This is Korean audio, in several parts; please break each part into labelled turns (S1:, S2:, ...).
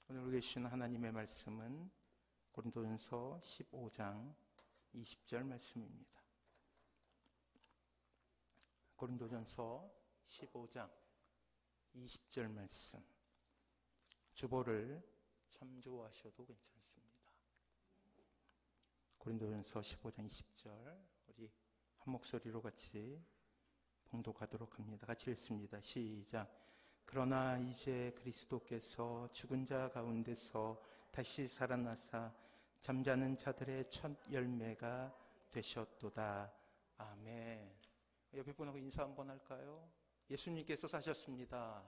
S1: 오늘 우리에게 주신 하나님의 말씀은 고린도전서 15장 20절 말씀입니다. 고린도전서 15장 20절 말씀, 주보를 참조하셔도 괜찮습니다. 고린도전서 15장 20절, 우리 한 목소리로 같이 봉독하도록 합니다. 같이 읽습니다. 시작. 그러나 이제 그리스도께서 죽은 자 가운데서 다시 살아나사 잠자는 자들의 첫 열매가 되셨도다. 아멘. 옆에 분하고 인사 한번 할까요? 예수님께서 사셨습니다.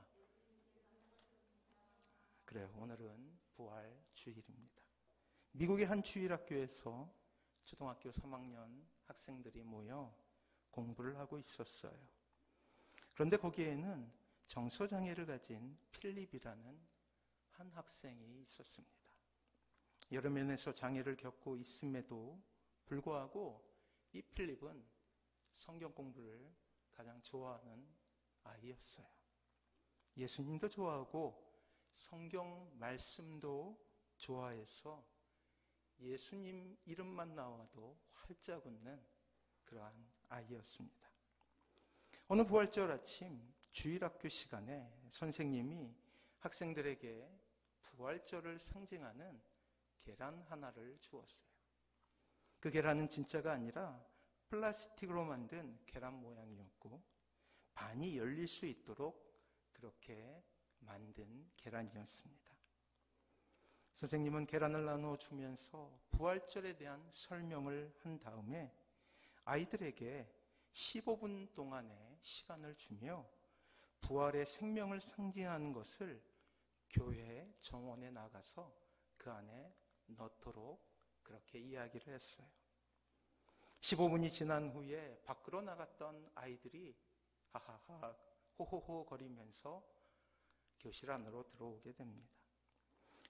S1: 그래요. 오늘은 부활 주일입니다. 미국의 한 주일학교에서 초등학교 3학년 학생들이 모여 공부를 하고 있었어요. 그런데 거기에는 정서장애를 가진 필립이라는 한 학생이 있었습니다. 여러 면에서 장애를 겪고 있음에도 불구하고 이 필립은 성경 공부를 가장 좋아하는 아이였어요. 예수님도 좋아하고 성경 말씀도 좋아해서 예수님 이름만 나와도 활짝 웃는 그러한 아이였습니다. 어느 부활절 아침 주일학교 시간에 선생님이 학생들에게 부활절을 상징하는 계란 하나를 주었어요. 그 계란은 진짜가 아니라 플라스틱으로 만든 계란 모양이었고 반이 열릴 수 있도록 그렇게 만든 계란이었습니다. 선생님은 계란을 나눠주면서 부활절에 대한 설명을 한 다음에 아이들에게 15분 동안의 시간을 주며 부활의 생명을 상징하는 것을 교회 정원에 나가서 그 안에 넣도록 그렇게 이야기를 했어요. 15분이 지난 후에 밖으로 나갔던 아이들이 하하하 호호호 거리면서 교실 안으로 들어오게 됩니다.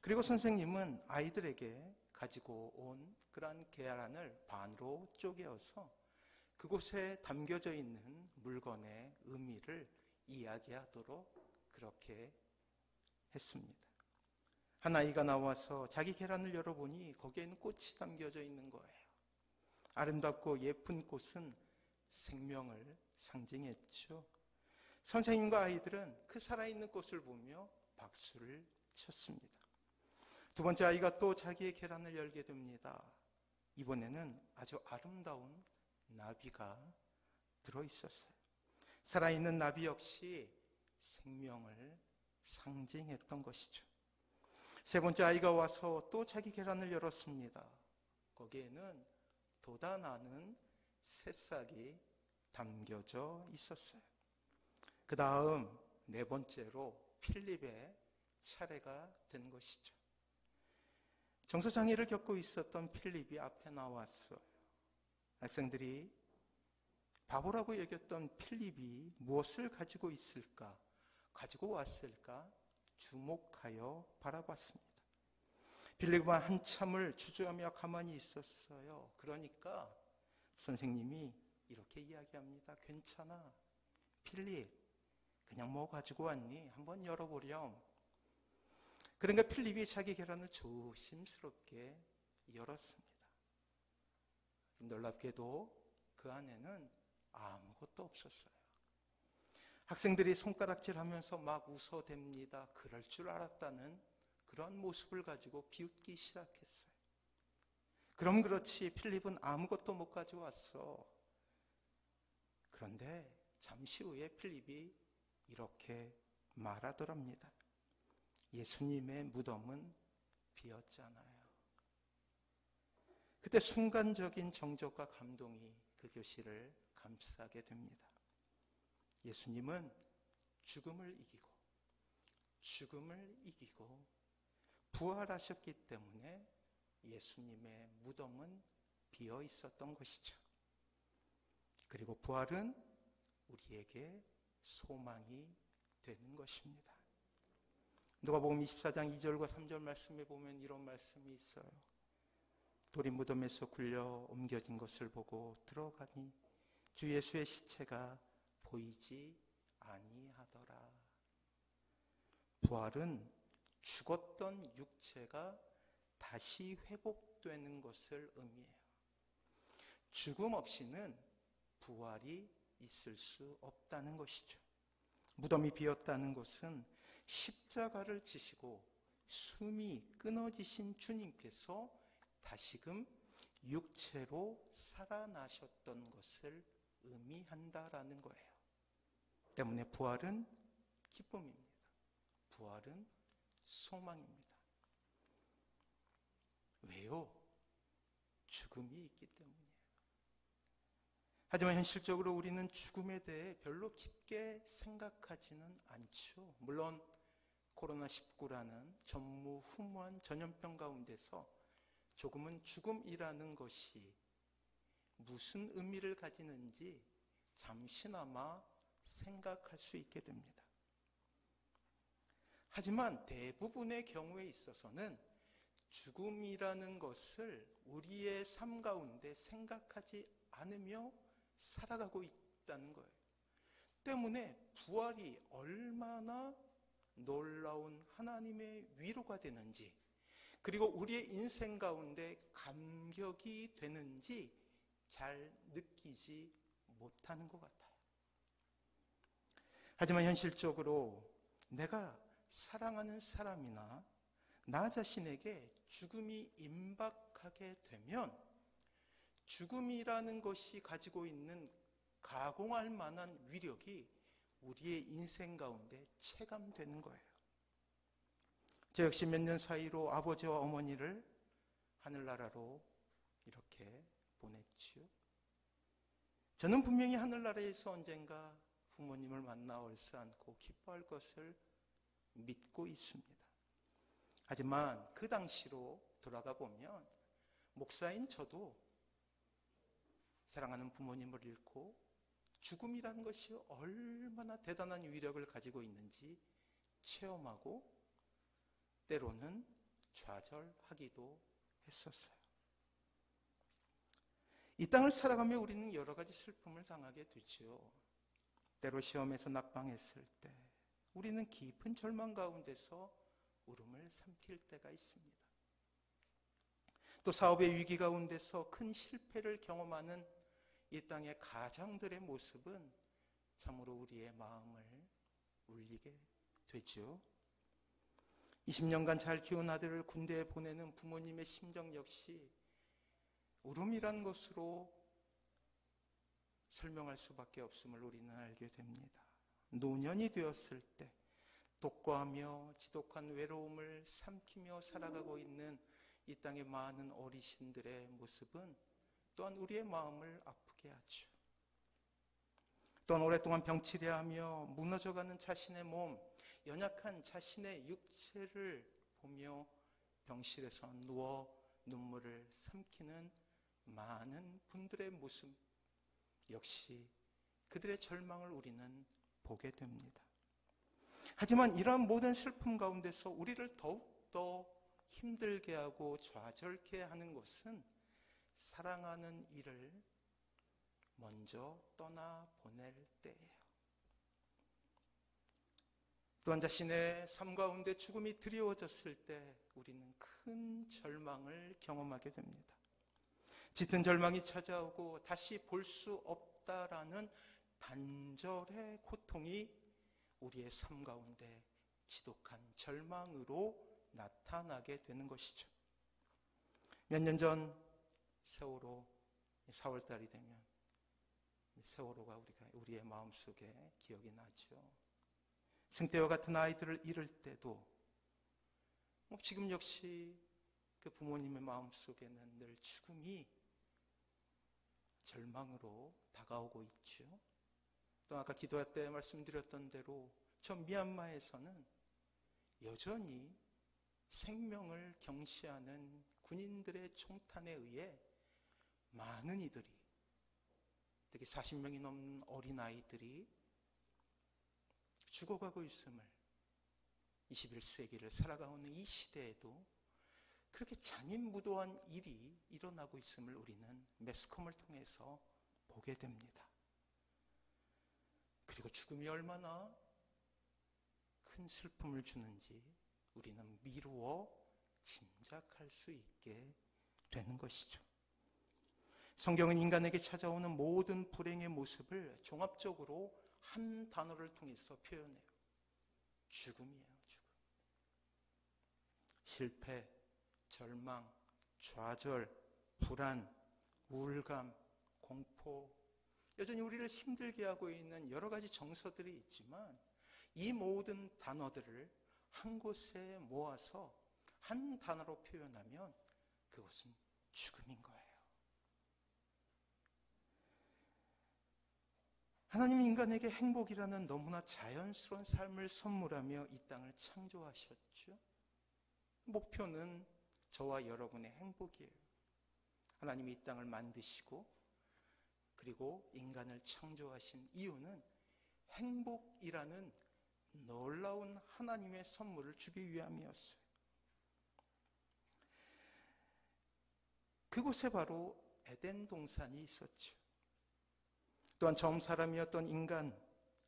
S1: 그리고 선생님은 아이들에게 가지고 온 그러한 계란을 반으로 쪼개어서 그곳에 담겨져 있는 물건의 의미를 이야기하도록 그렇게 했습니다. 한 아이가 나와서 자기 계란을 열어보니 거기에는 꽃이 담겨져 있는 거예요. 아름답고 예쁜 꽃은 생명을 상징했죠. 선생님과 아이들은 그 살아있는 꽃을 보며 박수를 쳤습니다. 두 번째 아이가 또 자기의 계란을 열게 됩니다. 이번에는 아주 아름다운 나비가 들어있었어요. 살아있는 나비 역시 생명을 상징했던 것이죠. 세 번째 아이가 와서 또 자기 계란을 열었습니다. 거기에는 돋아나는 새싹이 담겨져 있었어요. 그 다음 네 번째로 필립의 차례가 된 것이죠. 정서장애를 겪고 있었던 필립이 앞에 나왔어요. 학생들이 바보라고 여겼던 필립이 무엇을 가지고 있을까, 가지고 왔을까 주목하여 바라봤습니다. 필립은 한참을 주저하며 가만히 있었어요. 그러니까 선생님이 이렇게 이야기합니다. 괜찮아, 필립, 그냥 뭐 가지고 왔니? 한번 열어보렴. 그러니까 필립이 자기 계란을 조심스럽게 열었습니다. 놀랍게도 그 안에는 아무것도 없었어요. 학생들이 손가락질하면서 막 웃어댑니다. 그럴 줄 알았다는 그런 모습을 가지고 비웃기 시작했어요. 그럼 그렇지, 필립은 아무것도 못 가져왔어. 그런데 잠시 후에 필립이 이렇게 말하더랍니다. 예수님의 무덤은 비었잖아요. 그때 순간적인 정적과 감동이 그 교실을 감싸게 됩니다. 예수님은 죽음을 이기고 부활하셨기 때문에 예수님의 무덤은 비어 있었던 것이죠. 그리고 부활은 우리에게 소망이 되는 것입니다. 누가복음 24장 2절과 3절 말씀에 보면 이런 말씀이 있어요. 돌이 무덤에서 굴려 옮겨진 것을 보고 들어가니 주 예수의 시체가 보이지 아니하더라. 부활은 죽었던 육체가 다시 회복되는 것을 의미해요. 죽음 없이는 부활이 있을 수 없다는 것이죠. 무덤이 비었다는 것은 십자가를 지시고 숨이 끊어지신 주님께서 다시금 육체로 살아나셨던 것을 의미한다라는 거예요. 때문에 부활은 기쁨입니다. 부활은 소망입니다. 왜요? 죽음이 있기 때문이에요. 하지만 현실적으로 우리는 죽음에 대해 별로 깊게 생각하지는 않죠. 물론 코로나19라는 전무후무한 전염병 가운데서 조금은 죽음이라는 것이 무슨 의미를 가지는지 잠시나마 생각할 수 있게 됩니다. 하지만 대부분의 경우에 있어서는 죽음이라는 것을 우리의 삶 가운데 생각하지 않으며 살아가고 있다는 거예요. 때문에 부활이 얼마나 놀라운 하나님의 위로가 되는지, 그리고 우리의 인생 가운데 감격이 되는지 잘 느끼지 못하는 것 같아요. 하지만 현실적으로 내가 사랑하는 사람이나 나 자신에게 죽음이 임박하게 되면 죽음이라는 것이 가지고 있는 가공할 만한 위력이 우리의 인생 가운데 체감되는 거예요. 저 역시 몇 년 사이로 아버지와 어머니를 하늘나라로 이렇게 보냈지요. 저는 분명히 하늘나라에서 언젠가 부모님을 만나 얼싸안고 기뻐할 것을 믿고 있습니다. 하지만 그 당시로 돌아가 보면 목사인 저도 사랑하는 부모님을 잃고 죽음이라는 것이 얼마나 대단한 위력을 가지고 있는지 체험하고 때로는 좌절하기도 했었어요. 이 땅을 살아가며 우리는 여러 가지 슬픔을 당하게 되죠. 때로 시험에서 낙방했을 때 우리는 깊은 절망 가운데서 울음을 삼킬 때가 있습니다. 또 사업의 위기 가운데서 큰 실패를 경험하는 이 땅의 가장들의 모습은 참으로 우리의 마음을 울리게 되죠. 20년간 잘 키운 아들을 군대에 보내는 부모님의 심정 역시 울음이란 것으로 설명할 수밖에 없음을 우리는 알게 됩니다. 노년이 되었을 때 독거하며 지독한 외로움을 삼키며 살아가고 있는 이 땅의 많은 어르신들의 모습은 또한 우리의 마음을 아프게 하죠. 또한 오랫동안 병치레하며 무너져가는 자신의 몸, 연약한 자신의 육체를 보며 병실에서 누워 눈물을 삼키는 많은 분들의 모습 역시 그들의 절망을 우리는 보게 됩니다. 하지만 이러한 모든 슬픔 가운데서 우리를 더욱더 힘들게 하고 좌절케 하는 것은 사랑하는 이를 먼저 떠나보낼 때예요. 또한 자신의 삶 가운데 죽음이 드리워졌을 때 우리는 큰 절망을 경험하게 됩니다. 짙은 절망이 찾아오고 다시 볼 수 없다라는 단절의 고통이 우리의 삶 가운데 지독한 절망으로 나타나게 되는 것이죠. 몇 년 전 세월호 4월달이 되면 세월호가 우리의 마음속에 기억이 나죠. 승태와 같은 아이들을 잃을 때도 지금 역시 그 부모님의 마음속에는 늘 죽음이 절망으로 다가오고 있죠. 또 아까 기도할 때 말씀드렸던 대로 저 미얀마에서는 여전히 생명을 경시하는 군인들의 총탄에 의해 많은 이들이, 특히 40명이 넘는 어린아이들이 죽어가고 있음을 21세기를 살아가는 이 시대에도 그렇게 잔인무도한 일이 일어나고 있음을 우리는 매스컴을 통해서 보게 됩니다. 그리고 죽음이 얼마나 큰 슬픔을 주는지 우리는 미루어 짐작할 수 있게 되는 것이죠. 성경은 인간에게 찾아오는 모든 불행의 모습을 종합적으로 한 단어를 통해서 표현해요. 죽음이에요. 죽음. 실패, 절망, 좌절, 불안, 우울감, 공포, 여전히 우리를 힘들게 하고 있는 여러 가지 정서들이 있지만 이 모든 단어들을 한 곳에 모아서 한 단어로 표현하면 그것은 죽음인 거예요. 하나님은 인간에게 행복이라는 너무나 자연스러운 삶을 선물하며 이 땅을 창조하셨죠. 목표는 저와 여러분의 행복이에요. 하나님이 이 땅을 만드시고 그리고 인간을 창조하신 이유는 행복이라는 놀라운 하나님의 선물을 주기 위함이었어요. 그곳에 바로 에덴 동산이 있었죠. 또한 처음 사람이었던 인간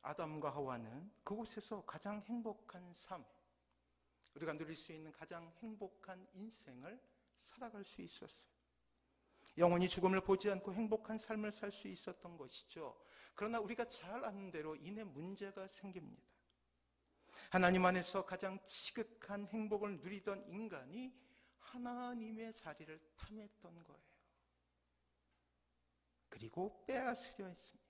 S1: 아담과 하와는 그곳에서 가장 행복한 삶, 우리가 누릴 수 있는 가장 행복한 인생을 살아갈 수 있었어요. 영원히 죽음을 보지 않고 행복한 삶을 살 수 있었던 것이죠. 그러나 우리가 잘 아는 대로 이내 문제가 생깁니다. 하나님 안에서 가장 지극한 행복을 누리던 인간이 하나님의 자리를 탐했던 거예요. 그리고 빼앗으려 했습니다.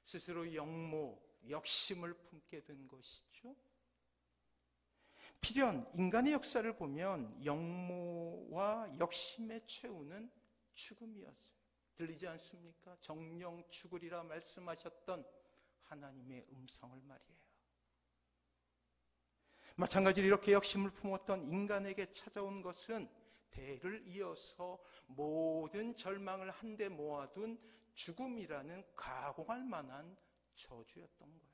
S1: 스스로 역모, 역심을 품게 된 것이죠. 필연 인간의 역사를 보면 역모와 역심의 최후는 죽음이었어요. 들리지 않습니까? 정령 죽으리라 말씀하셨던 하나님의 음성을 말이에요. 마찬가지로 이렇게 역심을 품었던 인간에게 찾아온 것은 대를 이어서 모든 절망을 한데 모아둔 죽음이라는 가공할 만한 저주였던 거예요.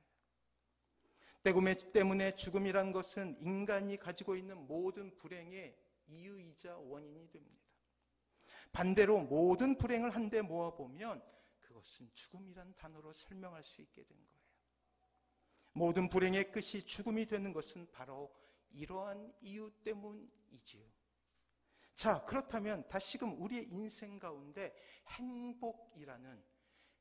S1: 때문에 죽음이란 것은 인간이 가지고 있는 모든 불행의 이유이자 원인이 됩니다. 반대로 모든 불행을 한데 모아보면 그것은 죽음이란 단어로 설명할 수 있게 된 거예요. 모든 불행의 끝이 죽음이 되는 것은 바로 이러한 이유 때문이지요. 자, 그렇다면 다시금 우리의 인생 가운데 행복이라는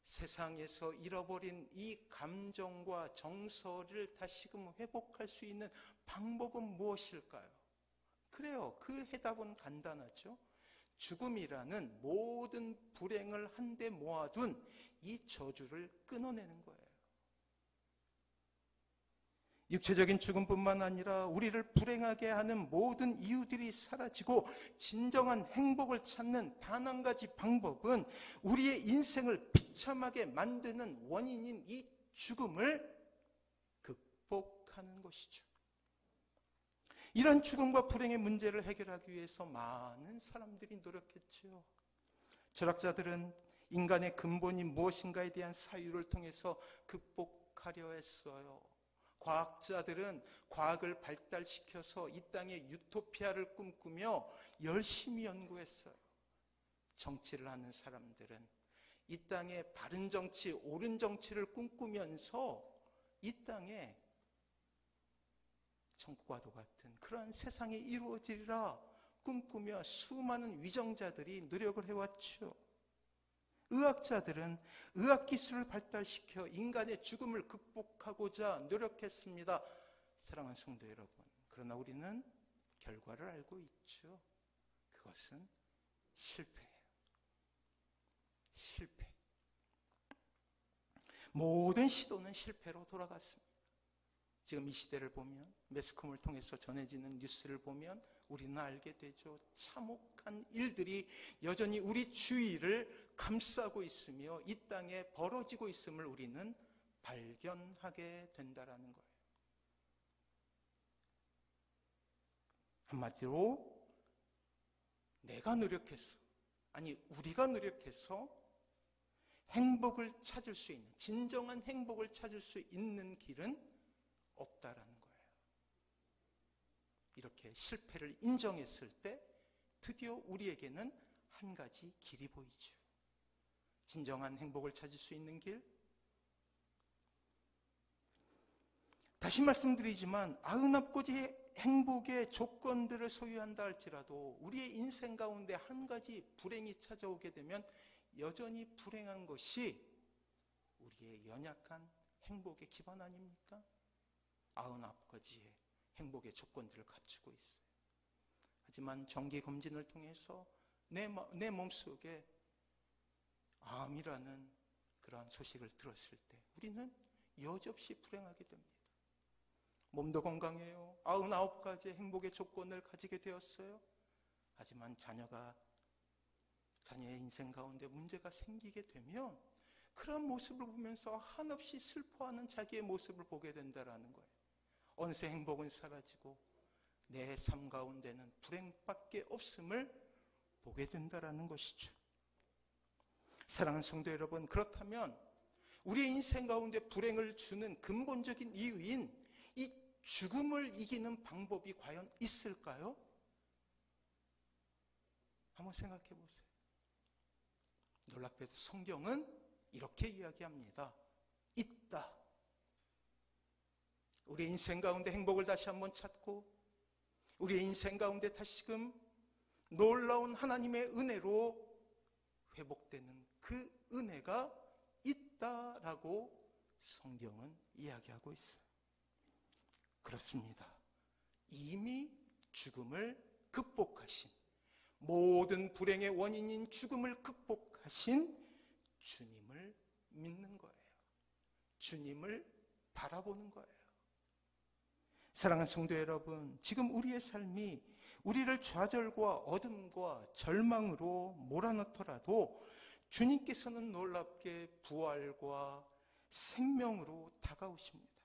S1: 세상에서 잃어버린 이 감정과 정서를 다시금 회복할 수 있는 방법은 무엇일까요? 그래요. 그 해답은 간단하죠. 죽음이라는 모든 불행을 한데 모아둔 이 저주를 끊어내는 거예요. 육체적인 죽음뿐만 아니라 우리를 불행하게 하는 모든 이유들이 사라지고 진정한 행복을 찾는 단 한 가지 방법은 우리의 인생을 비참하게 만드는 원인인 이 죽음을 극복하는 것이죠. 이런 죽음과 불행의 문제를 해결하기 위해서 많은 사람들이 노력했죠. 철학자들은 인간의 근본이 무엇인가에 대한 사유를 통해서 극복하려 했어요. 과학자들은 과학을 발달시켜서 이 땅의 유토피아를 꿈꾸며 열심히 연구했어요. 정치를 하는 사람들은 이 땅의 바른 정치, 옳은 정치를 꿈꾸면서 이 땅에 천국과도 같은 그러한 세상이 이루어지리라 꿈꾸며 수많은 위정자들이 노력을 해왔죠. 의학자들은 의학기술을 발달시켜 인간의 죽음을 극복하고자 노력했습니다. 사랑하는 성도 여러분, 그러나 우리는 결과를 알고 있죠. 그것은 실패예요. 실패. 모든 시도는 실패로 돌아갔습니다. 지금 이 시대를 보면, 매스컴을 통해서 전해지는 뉴스를 보면 우리는 알게 되죠. 참혹한 일들이 여전히 우리 주위를 감싸고 있으며 이 땅에 벌어지고 있음을 우리는 발견하게 된다라는 거예요. 한마디로 내가 노력해서, 아니 우리가 노력해서 행복을 찾을 수 있는, 진정한 행복을 찾을 수 있는 길은 없다라는 거예요. 이렇게 실패를 인정했을 때 드디어 우리에게는 한 가지 길이 보이죠. 진정한 행복을 찾을 수 있는 길. 다시 말씀드리지만 아흔 앞고지 행복의 조건들을 소유한다 할지라도 우리의 인생 가운데 한 가지 불행이 찾아오게 되면 여전히 불행한 것이 우리의 연약한 행복의 기반 아닙니까? 99가지의 행복의 조건들을 갖추고 있어요. 하지만 정기검진을 통해서 내 몸속에 암이라는 그러한 소식을 들었을 때 우리는 여지없이 불행하게 됩니다. 몸도 건강해요. 99가지의 행복의 조건을 가지게 되었어요. 하지만 자녀의 인생 가운데 문제가 생기게 되면 그런 모습을 보면서 한없이 슬퍼하는 자기의 모습을 보게 된다는 거예요. 어느새 행복은 사라지고 내 삶 가운데는 불행밖에 없음을 보게 된다는 것이죠. 사랑하는 성도 여러분, 그렇다면 우리의 인생 가운데 불행을 주는 근본적인 이유인 이 죽음을 이기는 방법이 과연 있을까요? 한번 생각해 보세요. 놀랍게도 성경은 이렇게 이야기합니다. 있다. 우리의 인생 가운데 행복을 다시 한번 찾고 우리의 인생 가운데 다시금 놀라운 하나님의 은혜로 회복되는 그 은혜가 있다라고 성경은 이야기하고 있어요. 그렇습니다. 이미 죽음을 극복하신, 모든 불행의 원인인 죽음을 극복하신 주님을 믿는 거예요. 주님을 바라보는 거예요. 사랑하는 성도 여러분, 지금 우리의 삶이 우리를 좌절과 어둠과 절망으로 몰아넣더라도 주님께서는 놀랍게 부활과 생명으로 다가오십니다.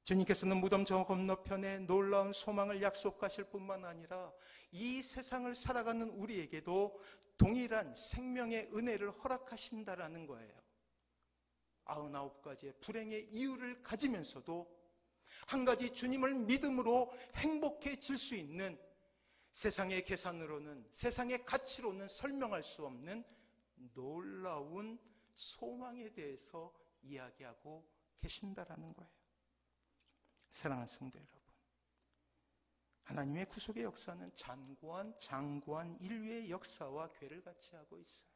S1: 주님께서는 무덤 저 건너편에 놀라운 소망을 약속하실 뿐만 아니라 이 세상을 살아가는 우리에게도 동일한 생명의 은혜를 허락하신다라는 거예요. 99가지의 불행의 이유를 가지면서도 한 가지 주님을 믿음으로 행복해질 수 있는 세상의 계산으로는, 세상의 가치로는 설명할 수 없는 놀라운 소망에 대해서 이야기하고 계신다라는 거예요. 사랑하는 성도 여러분, 하나님의 구속의 역사는 장구한 인류의 역사와 궤를 같이 하고 있어요.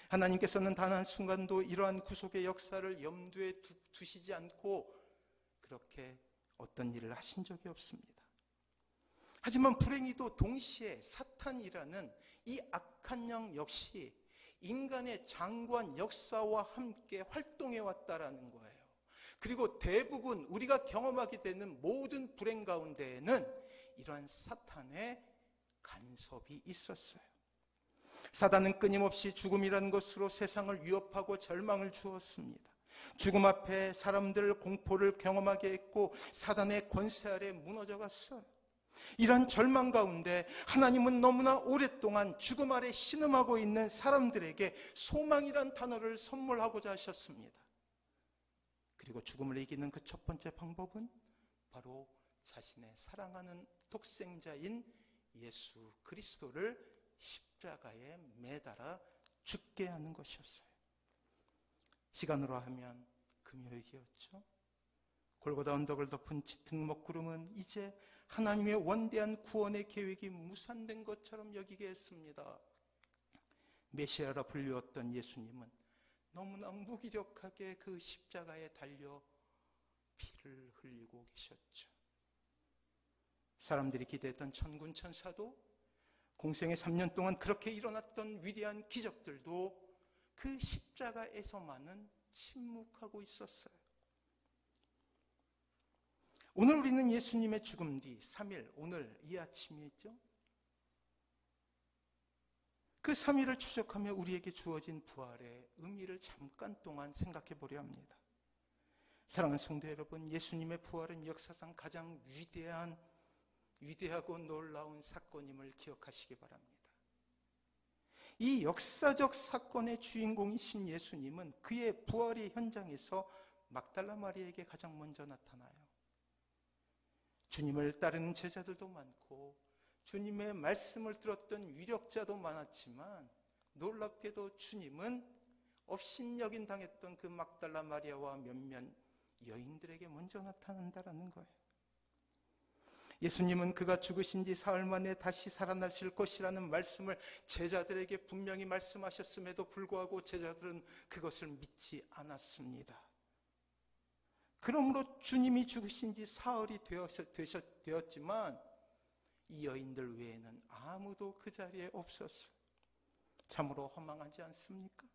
S1: 하나님께서는 단 한순간도 이러한 구속의 역사를 염두에 두시지 않고 그렇게 어떤 일을 하신 적이 없습니다. 하지만 불행히도 동시에 사탄이라는 이 악한 영 역시 인간의 장구한 역사와 함께 활동해 왔다라는 거예요. 그리고 대부분 우리가 경험하게 되는 모든 불행 가운데에는 이러한 사탄의 간섭이 있었어요. 사단은 끊임없이 죽음이라는 것으로 세상을 위협하고 절망을 주었습니다. 죽음 앞에 사람들 공포를 경험하게 했고 사단의 권세 아래 무너져 갔어요. 이런 절망 가운데 하나님은 너무나 오랫동안 죽음 아래 신음하고 있는 사람들에게 소망이란 단어를 선물하고자 하셨습니다. 그리고 죽음을 이기는 그 첫 번째 방법은 바로 자신의 사랑하는 독생자인 예수 그리스도를 십자가에 매달아 죽게 하는 것이었어요. 시간으로 하면 금요일이었죠. 골고다 언덕을 덮은 짙은 먹구름은 이제 하나님의 원대한 구원의 계획이 무산된 것처럼 여기게 했습니다. 메시아라 불리웠던 예수님은 너무나 무기력하게 그 십자가에 달려 피를 흘리고 계셨죠. 사람들이 기대했던 천군 천사도, 공생의 3년 동안 그렇게 일어났던 위대한 기적들도 그 십자가에서만은 침묵하고 있었어요. 오늘 우리는 예수님의 죽음 뒤 3일, 오늘 이 아침이죠. 그 3일을 추적하며 우리에게 주어진 부활의 의미를 잠깐 동안 생각해 보려 합니다. 사랑하는 성도 여러분, 예수님의 부활은 역사상 가장 위대하고 놀라운 사건임을 기억하시기 바랍니다. 이 역사적 사건의 주인공이신 예수님은 그의 부활의 현장에서 막달라 마리아에게 가장 먼저 나타나요. 주님을 따르는 제자들도 많고 주님의 말씀을 들었던 유력자도 많았지만 놀랍게도 주님은 업신여긴 당했던 그 막달라 마리아와 몇몇 여인들에게 먼저 나타난다라는 거예요. 예수님은 그가 죽으신 지 사흘 만에 다시 살아나실 것이라는 말씀을 제자들에게 분명히 말씀하셨음에도 불구하고 제자들은 그것을 믿지 않았습니다. 그러므로 주님이 죽으신 지 사흘이 되었지만 이 여인들 외에는 아무도 그 자리에 없었어요. 참으로 허망하지 않습니까?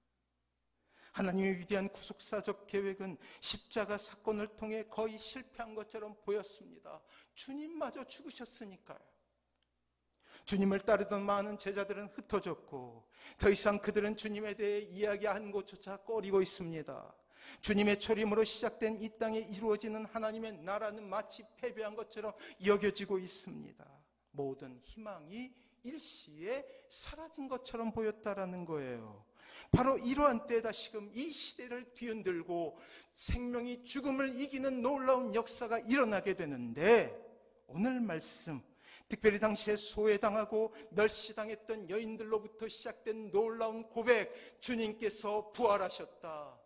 S1: 하나님의 위대한 구속사적 계획은 십자가 사건을 통해 거의 실패한 것처럼 보였습니다. 주님마저 죽으셨으니까요. 주님을 따르던 많은 제자들은 흩어졌고 더 이상 그들은 주님에 대해 이야기한 것조차 꺼리고 있습니다. 주님의 초림으로 시작된 이 땅에 이루어지는 하나님의 나라는 마치 패배한 것처럼 여겨지고 있습니다. 모든 희망이 일시에 사라진 것처럼 보였다라는 거예요. 바로 이러한 때 다시금 이 시대를 뒤흔들고 생명이 죽음을 이기는 놀라운 역사가 일어나게 되는데, 오늘 말씀, 특별히 당시에 소외당하고 멸시당했던 여인들로부터 시작된 놀라운 고백, 주님께서 부활하셨다,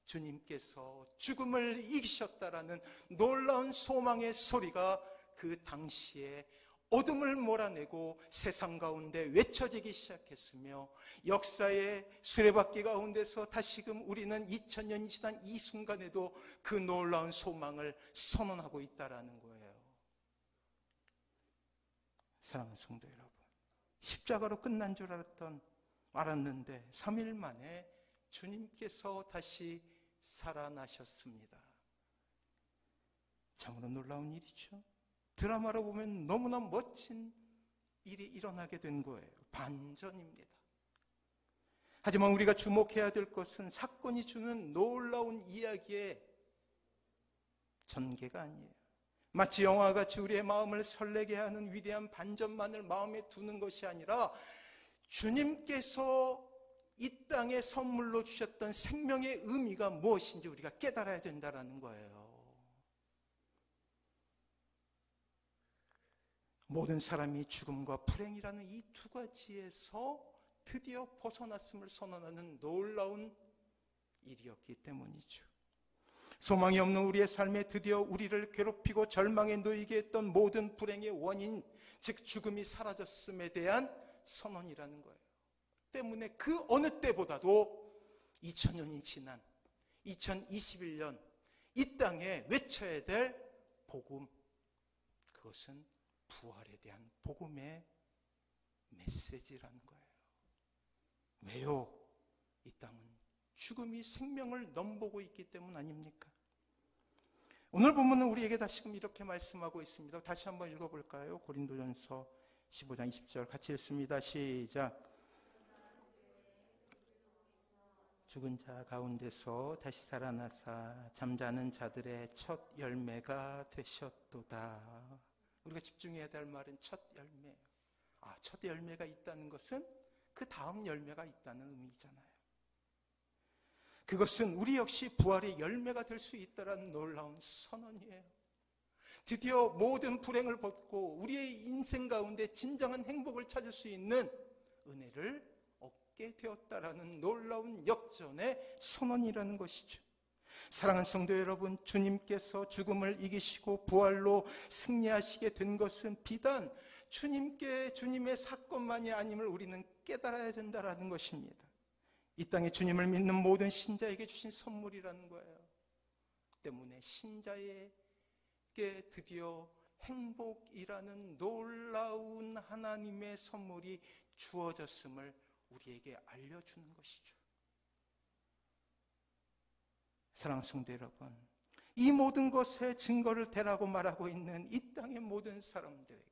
S1: 주님께서 죽음을 이기셨다라는 놀라운 소망의 소리가 그 당시에 어둠을 몰아내고 세상 가운데 외쳐지기 시작했으며, 역사의 수레바퀴 가운데서 다시금 우리는 2000년이 지난 이 순간에도 그 놀라운 소망을 선언하고 있다라는 거예요. 사랑하는 성도 여러분, 십자가로 끝난 줄 알았는데 3일 만에 주님께서 다시 살아나셨습니다. 참으로 놀라운 일이죠. 드라마로 보면 너무나 멋진 일이 일어나게 된 거예요. 반전입니다. 하지만 우리가 주목해야 될 것은 사건이 주는 놀라운 이야기의 전개가 아니에요. 마치 영화와 같이 우리의 마음을 설레게 하는 위대한 반전만을 마음에 두는 것이 아니라 주님께서 이 땅에 선물로 주셨던 생명의 의미가 무엇인지 우리가 깨달아야 된다는 거예요. 모든 사람이 죽음과 불행이라는 이 두 가지에서 드디어 벗어났음을 선언하는 놀라운 일이었기 때문이죠. 소망이 없는 우리의 삶에 드디어 우리를 괴롭히고 절망에 놓이게 했던 모든 불행의 원인, 즉 죽음이 사라졌음에 대한 선언이라는 거예요. 때문에 그 어느 때보다도 2000년이 지난 2021년 이 땅에 외쳐야 될 복음, 그것은 부활에 대한 복음의 메시지라는 거예요. 왜요? 이 땅은 죽음이 생명을 넘보고 있기 때문 아닙니까? 오늘 본문은 우리에게 다시금 이렇게 말씀하고 있습니다. 다시 한번 읽어볼까요? 고린도전서 15장 20절 같이 읽습니다. 시작. 죽은 자 가운데서 다시 살아나사 잠자는 자들의 첫 열매가 되셨도다. 우리가 집중해야 될 말은 첫 열매예요. 첫 열매가 있다는 것은 그 다음 열매가 있다는 의미잖아요. 그것은 우리 역시 부활의 열매가 될 수 있다는 놀라운 선언이에요. 드디어 모든 불행을 벗고 우리의 인생 가운데 진정한 행복을 찾을 수 있는 은혜를 얻게 되었다라는 놀라운 역전의 선언이라는 것이죠. 사랑하는 성도 여러분, 주님께서 죽음을 이기시고 부활로 승리하시게 된 것은 비단 주님의 사건만이 아님을 우리는 깨달아야 된다는 것입니다. 이 땅에 주님을 믿는 모든 신자에게 주신 선물이라는 거예요. 때문에 신자에게 드디어 행복이라는 놀라운 하나님의 선물이 주어졌음을 우리에게 알려주는 것이죠. 사랑하는 성도 여러분, 이 모든 것에 증거를 대라고 말하고 있는 이 땅의 모든 사람들에게,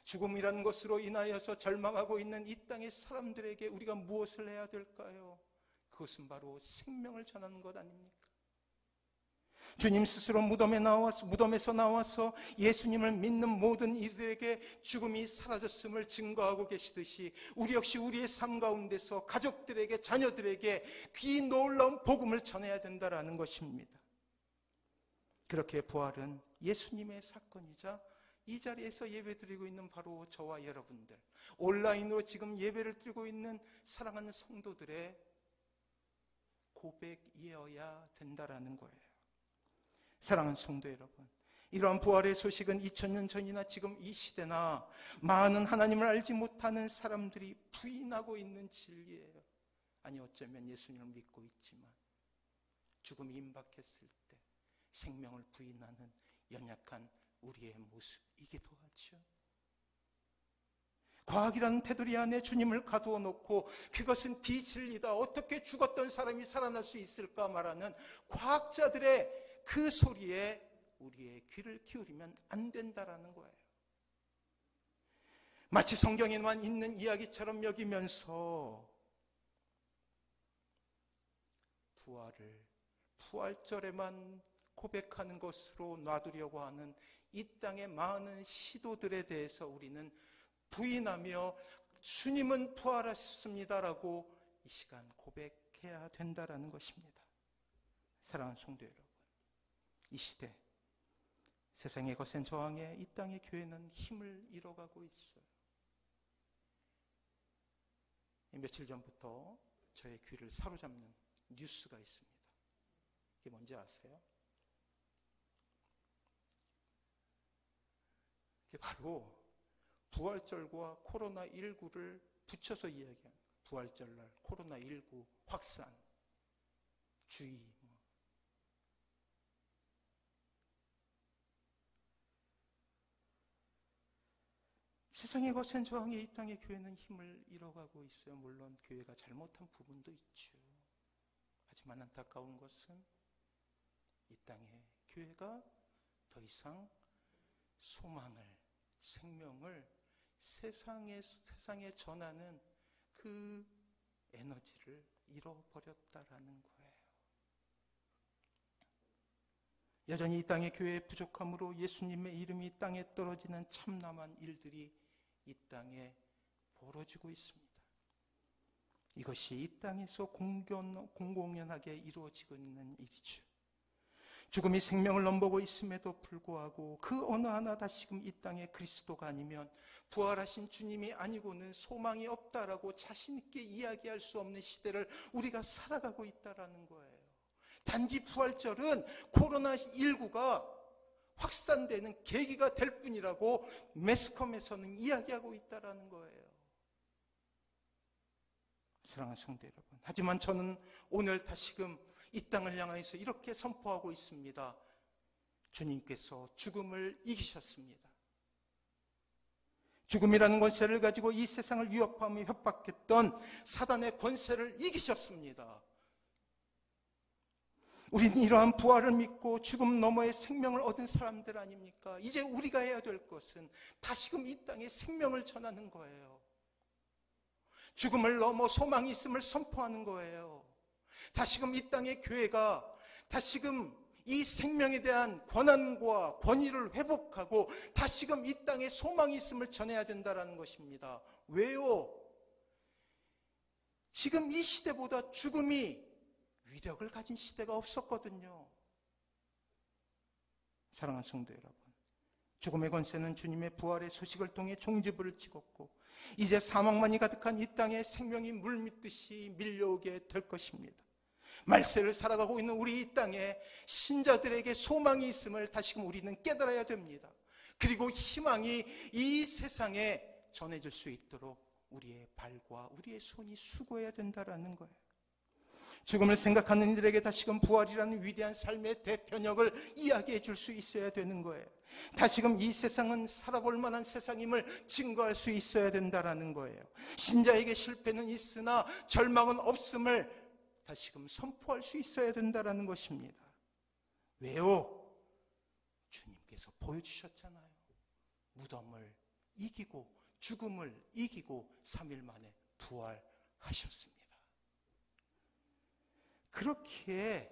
S1: 죽음이라는 것으로 인하여서 절망하고 있는 이 땅의 사람들에게 우리가 무엇을 해야 될까요? 그것은 바로 생명을 전하는 것 아닙니까? 주님 스스로 무덤에서 나와서 예수님을 믿는 모든 이들에게 죽음이 사라졌음을 증거하고 계시듯이 우리 역시 우리의 삶 가운데서 가족들에게, 자녀들에게 귀 놀라운 복음을 전해야 된다는 것입니다. 그렇게 부활은 예수님의 사건이자 이 자리에서 예배드리고 있는 바로 저와 여러분들, 온라인으로 지금 예배를 드리고 있는 사랑하는 성도들의 고백이어야 된다는 거예요. 사랑하는 성도 여러분, 이러한 부활의 소식은 2000년 전이나 지금 이 시대나 많은 하나님을 알지 못하는 사람들이 부인하고 있는 진리예요. 아니 어쩌면 예수님을 믿고 있지만 죽음이 임박했을 때 생명을 부인하는 연약한 우리의 모습이기도 하죠. 과학이라는 테두리 안에 주님을 가두어 놓고 그것은 비진리다, 어떻게 죽었던 사람이 살아날 수 있을까 말하는 과학자들의 그 소리에 우리의 귀를 기울이면 안 된다라는 거예요. 마치 성경에만 있는 이야기처럼 여기면서 부활절에만 고백하는 것으로 놔두려고 하는 이 땅의 많은 시도들에 대해서 우리는 부인하며 주님은 부활하셨습니다라고 이 시간 고백해야 된다라는 것입니다. 사랑하는 성도 여러분, 이 시대 세상의 거센 저항에 이 땅의 교회는 힘을 잃어가고 있어요. 며칠 전부터 저의 귀를 사로잡는 뉴스가 있습니다. 이게 뭔지 아세요? 이게 바로 부활절과 코로나19를 붙여서 이야기하는 거예요. 부활절날 코로나19 확산, 주의. 세상의 거센 저항에 이 땅의 교회는 힘을 잃어가고 있어요. 물론 교회가 잘못한 부분도 있죠. 하지만 안타까운 것은 이 땅의 교회가 더 이상 소망을, 생명을 세상에 전하는 그 에너지를 잃어버렸다라는 거예요. 여전히 이 땅의 교회의 부족함으로 예수님의 이름이 땅에 떨어지는 참담한 일들이 이 땅에 벌어지고 있습니다. 이것이 이 땅에서 공공연하게 이루어지고 있는 일이죠. 죽음이 생명을 넘보고 있음에도 불구하고 그 어느 하나 다시금 이 땅에 그리스도가 아니면 부활하신 주님이 아니고는 소망이 없다라고 자신 있게 이야기할 수 없는 시대를 우리가 살아가고 있다라는 거예요. 단지 부활절은 코로나19가 확산되는 계기가 될 뿐이라고 매스컴에서는 이야기하고 있다라는 거예요. 사랑하는 성도 여러분, 하지만 저는 오늘 다시금 이 땅을 향해서 이렇게 선포하고 있습니다. 주님께서 죽음을 이기셨습니다. 죽음이라는 권세를 가지고 이 세상을 위협하며 협박했던 사단의 권세를 이기셨습니다. 우리는 이러한 부활을 믿고 죽음 너머의 생명을 얻은 사람들 아닙니까? 이제 우리가 해야 될 것은 다시금 이 땅에 생명을 전하는 거예요. 죽음을 넘어 소망이 있음을 선포하는 거예요. 다시금 이 땅의 교회가 다시금 이 생명에 대한 권한과 권위를 회복하고 다시금 이 땅에 소망이 있음을 전해야 된다는 것입니다. 왜요? 지금 이 시대보다 죽음이 위력을 가진 시대가 없었거든요. 사랑하는 성도 여러분, 죽음의 권세는 주님의 부활의 소식을 통해 종지부를 찍었고 이제 사망만이 가득한 이 땅에 생명이 물밀듯이 밀려오게 될 것입니다. 말세를 살아가고 있는 우리 이 땅에 신자들에게 소망이 있음을 다시금 우리는 깨달아야 됩니다. 그리고 희망이 이 세상에 전해질 수 있도록 우리의 발과 우리의 손이 수고해야 된다는 거예요. 죽음을 생각하는 이들에게 다시금 부활이라는 위대한 삶의 대표력을 이야기해 줄 수 있어야 되는 거예요. 다시금 이 세상은 살아볼 만한 세상임을 증거할 수 있어야 된다는 거예요. 신자에게 실패는 있으나 절망은 없음을 다시금 선포할 수 있어야 된다는 것입니다. 왜요? 주님께서 보여주셨잖아요. 무덤을 이기고 죽음을 이기고 3일 만에 부활하셨습니다. 그렇게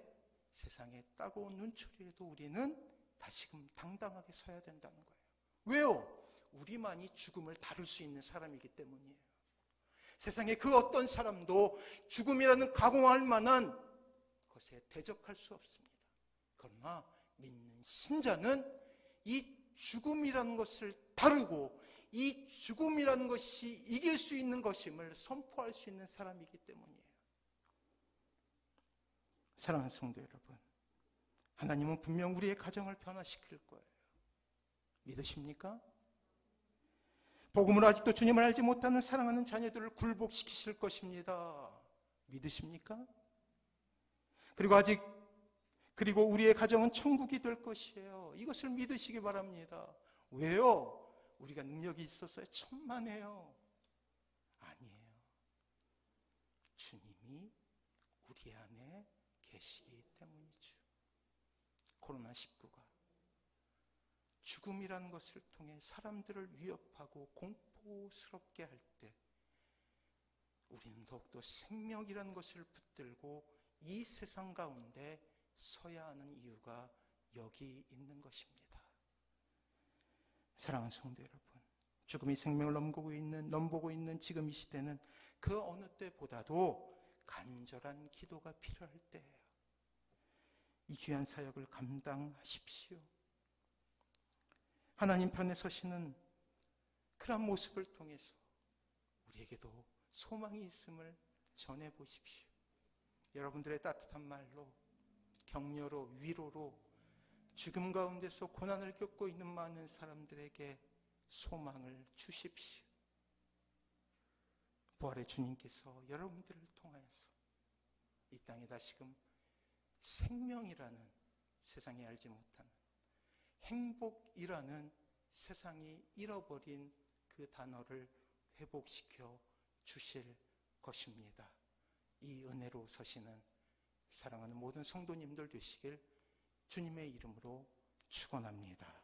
S1: 세상에 따가운 눈초리에도 우리는 다시금 당당하게 서야 된다는 거예요. 왜요? 우리만이 죽음을 다룰 수 있는 사람이기 때문이에요. 세상에 그 어떤 사람도 죽음이라는 가공할 만한 것에 대적할 수 없습니다. 그러나 믿는 신자는 이 죽음이라는 것을 다루고 이 죽음이라는 것이 이길 수 있는 것임을 선포할 수 있는 사람이기 때문이에요. 사랑하는 성도 여러분, 하나님은 분명 우리의 가정을 변화시킬 거예요. 믿으십니까? 복음으로 아직도 주님을 알지 못하는 사랑하는 자녀들을 굴복시키실 것입니다. 믿으십니까? 그리고 우리의 가정은 천국이 될 것이에요. 이것을 믿으시기 바랍니다. 왜요? 우리가 능력이 있어서야 천만에요. 아니에요. 주님이 우리 안에 계시기 때문이죠. 코로나19가 죽음이라는 것을 통해 사람들을 위협하고 공포스럽게 할 때 우리는 더욱더 생명이라는 것을 붙들고 이 세상 가운데 서야 하는 이유가 여기 있는 것입니다. 사랑하는 성도 여러분, 죽음이 생명을 넘보고 있는 지금 이 시대는 그 어느 때보다도 간절한 기도가 필요할 때예요. 이 귀한 사역을 감당하십시오. 하나님 편에 서시는 그런 모습을 통해서 우리에게도 소망이 있음을 전해보십시오. 여러분들의 따뜻한 말로, 격려로, 위로로 죽음 가운데서 고난을 겪고 있는 많은 사람들에게 소망을 주십시오. 부활의 주님께서 여러분들을 통하여서 이 땅에 다시금 생명이라는 세상이 알지 못하는, 행복이라는 세상이 잃어버린 그 단어를 회복시켜 주실 것입니다. 이 은혜로 서시는 사랑하는 모든 성도님들 되시길 주님의 이름으로 축원합니다.